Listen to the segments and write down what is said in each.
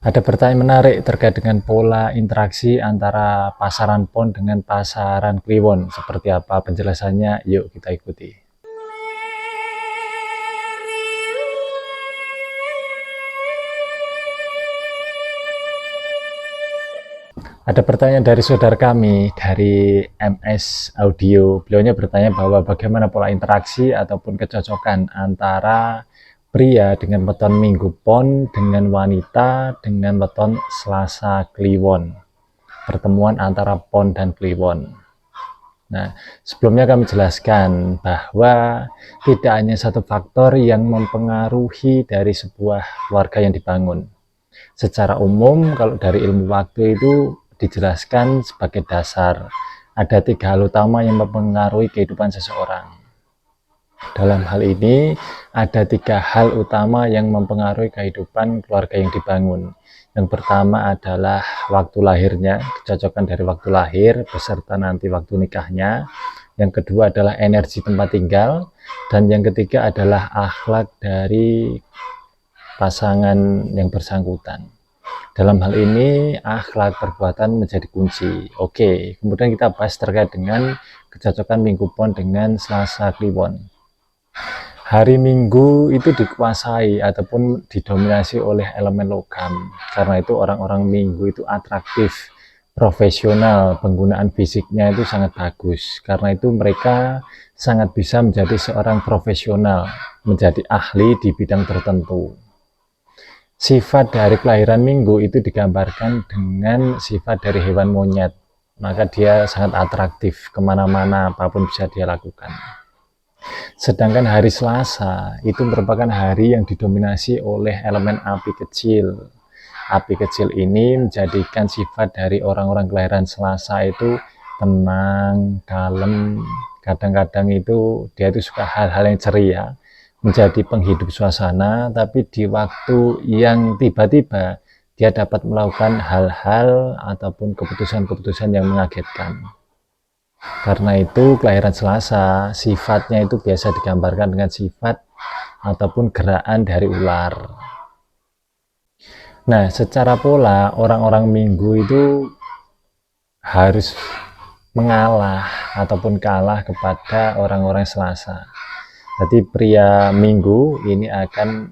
Ada pertanyaan menarik terkait dengan pola interaksi antara pasaran pon dengan pasaran kliwon. Seperti apa penjelasannya? Yuk kita ikuti. Ada pertanyaan dari saudara kami dari MS Audio. Beliaunya bertanya bahwa bagaimana pola interaksi ataupun kecocokan antara pria dengan weton Minggu Pon dengan wanita dengan weton Selasa Kliwon. Pertemuan antara Pon dan Kliwon. Nah, sebelumnya kami jelaskan bahwa tidak hanya satu faktor yang mempengaruhi dari sebuah keluarga yang dibangun. Secara umum, kalau dari ilmu waktu itu dijelaskan sebagai dasar. Ada 3 hal utama yang mempengaruhi kehidupan seseorang. Dalam hal ini, ada 3 hal utama yang mempengaruhi kehidupan keluarga yang dibangun. Yang pertama adalah waktu lahirnya, kecocokan dari waktu lahir, beserta nanti waktu nikahnya. Yang kedua adalah energi tempat tinggal. Dan yang ketiga adalah akhlak dari pasangan yang bersangkutan. Dalam hal ini, akhlak perbuatan menjadi kunci. Oke, kemudian kita bahas terkait dengan kecocokan Minggu Pon dengan Selasa Kliwon. Hari Minggu itu dikuasai ataupun didominasi oleh elemen logam. Karena itu orang-orang Minggu itu atraktif, profesional, penggunaan fisiknya itu sangat bagus. Karena itu mereka sangat bisa menjadi seorang profesional, menjadi ahli di bidang tertentu. Sifat dari kelahiran Minggu itu digambarkan dengan sifat dari hewan monyet, maka dia sangat atraktif, kemana-mana apapun bisa dia lakukan. Sedangkan hari Selasa itu merupakan hari yang didominasi oleh elemen api kecil. Api kecil ini menjadikan sifat dari orang-orang kelahiran Selasa itu tenang, kalem, kadang-kadang itu dia itu suka hal-hal yang ceria, menjadi penghidup suasana, tapi di waktu yang tiba-tiba dia dapat melakukan hal-hal ataupun keputusan-keputusan yang mengagetkan. Karena itu kelahiran Selasa sifatnya itu biasa digambarkan dengan sifat ataupun gerakan dari ular. Nah, secara pola orang-orang Minggu itu harus mengalah ataupun kalah kepada orang-orang Selasa. Jadi pria Minggu ini akan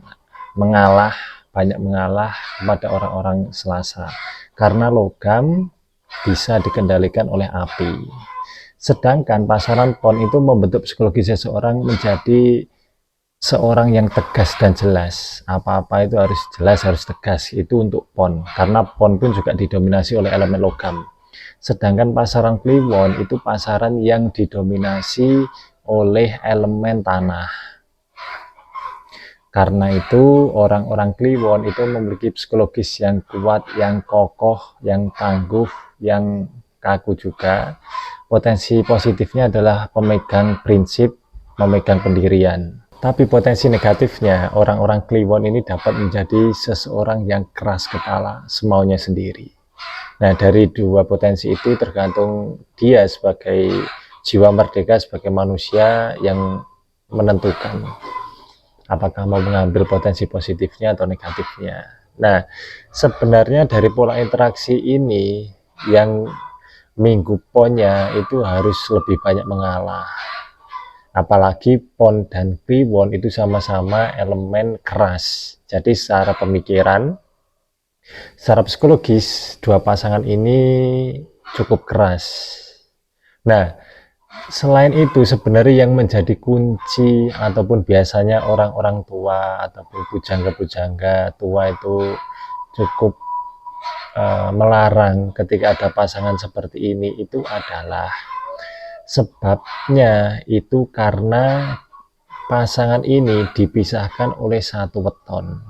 mengalah, banyak mengalah kepada orang-orang Selasa. Karena logam bisa dikendalikan oleh api. Sedangkan pasaran pon itu membentuk psikologi seseorang menjadi seorang yang tegas dan jelas. Apa-apa itu harus jelas, harus tegas. Itu untuk pon. Karena pon pun juga didominasi oleh elemen logam. Sedangkan pasaran kliwon itu pasaran yang didominasi oleh elemen tanah. Karena itu orang-orang kliwon itu memiliki psikologis yang kuat, yang kokoh, yang tangguh, yang kaku juga. Potensi positifnya adalah pemegang prinsip, memegang pendirian. Tapi potensi negatifnya, orang-orang kliwon ini dapat menjadi seseorang yang keras kepala, semaunya sendiri. Nah, dari 2 potensi itu tergantung dia sebagai jiwa merdeka, sebagai manusia yang menentukan apakah mau mengambil potensi positifnya atau negatifnya. Nah, sebenarnya dari pola interaksi ini yang Minggu Ponnya itu harus lebih banyak mengalah. Apalagi Pon dan Kliwon itu sama-sama elemen keras. Jadi secara pemikiran, secara psikologis, 2 pasangan ini cukup keras. Nah, selain itu sebenarnya yang menjadi kunci ataupun biasanya orang-orang tua ataupun pujangga-pujangga tua itu cukup melarang ketika ada pasangan seperti ini itu adalah sebabnya itu karena pasangan ini dipisahkan oleh satu weton.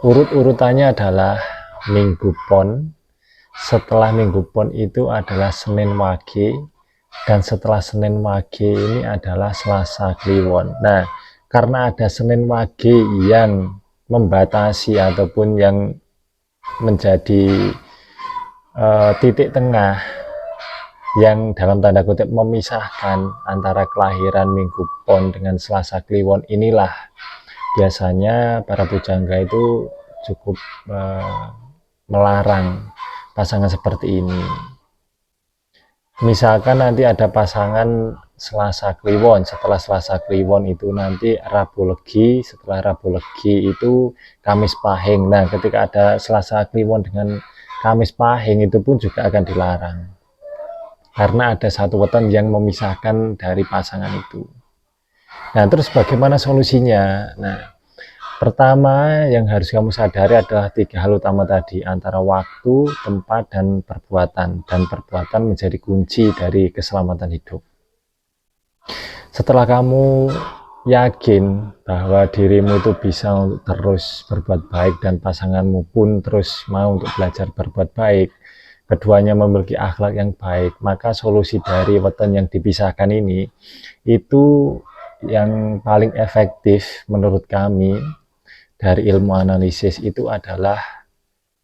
Urut-urutannya adalah Minggu Pon, setelah Minggu Pon itu adalah Senin Wage, dan setelah Senin Wage ini adalah Selasa Kliwon. Nah, karena ada Senin Wage yang membatasi ataupun yang menjadi titik tengah yang dalam tanda kutip memisahkan antara kelahiran Minggu Pon dengan Selasa Kliwon, inilah biasanya para pujangga itu cukup melarang pasangan seperti ini. Misalkan nanti ada pasangan Selasa Kliwon, setelah Selasa Kliwon itu nanti Rabu Legi, setelah Rabu Legi itu Kamis Pahing. Nah, ketika ada Selasa Kliwon dengan Kamis Pahing itu pun juga akan dilarang. Karena ada satu weton yang memisahkan dari pasangan itu. Nah, terus bagaimana solusinya? Nah, pertama yang harus kamu sadari adalah 3 hal utama tadi, antara waktu, tempat, dan perbuatan. Dan perbuatan menjadi kunci dari keselamatan hidup. Setelah kamu yakin bahwa dirimu itu bisa untuk terus berbuat baik dan pasanganmu pun terus mau untuk belajar berbuat baik, keduanya memiliki akhlak yang baik, maka solusi dari weton yang dipisahkan ini itu yang paling efektif menurut kami dari ilmu analisis itu adalah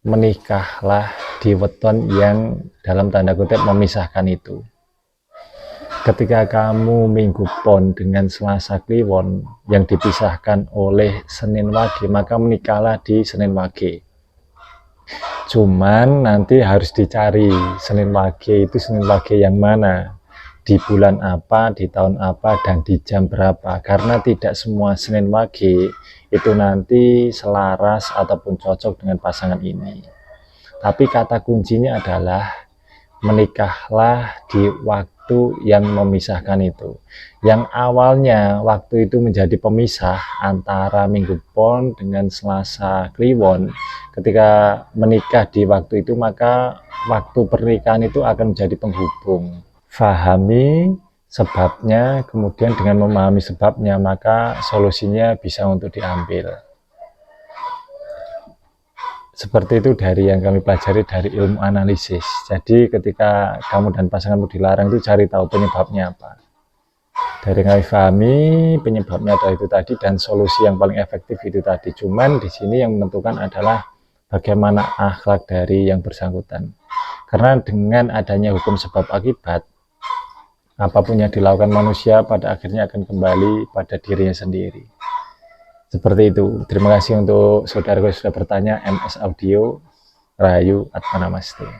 menikahlah di weton yang dalam tanda kutip memisahkan itu. Ketika kamu Minggu Pon dengan Selasa Kliwon yang dipisahkan oleh Senin Wage, maka menikahlah di Senin Wage. Cuman nanti harus dicari Senin Wage itu Senin Wage yang mana, di bulan apa, di tahun apa, dan di jam berapa. Karena tidak semua Senin Wage itu nanti selaras ataupun cocok dengan pasangan ini. Tapi kata kuncinya adalah menikahlah di waktu yang memisahkan itu. Yang awalnya waktu itu menjadi pemisah antara Minggu Pon dengan Selasa Kliwon. Ketika menikah di waktu itu, maka waktu pernikahan itu akan menjadi penghubung. Fahami sebabnya, kemudian dengan memahami sebabnya, maka solusinya bisa untuk diambil. Seperti itu dari yang kami pelajari dari ilmu analisis. Jadi ketika kamu dan pasanganmu dilarang itu cari tahu penyebabnya apa. Dari yang kami pahami penyebabnya adalah itu tadi dan solusi yang paling efektif itu tadi. Cuman di sini yang menentukan adalah bagaimana akhlak dari yang bersangkutan. Karena dengan adanya hukum sebab akibat, apapun yang dilakukan manusia pada akhirnya akan kembali pada dirinya sendiri. Seperti itu. Terima kasih untuk saudaraku yang sudah bertanya. MS Audio, Rahayu Atmanamaste.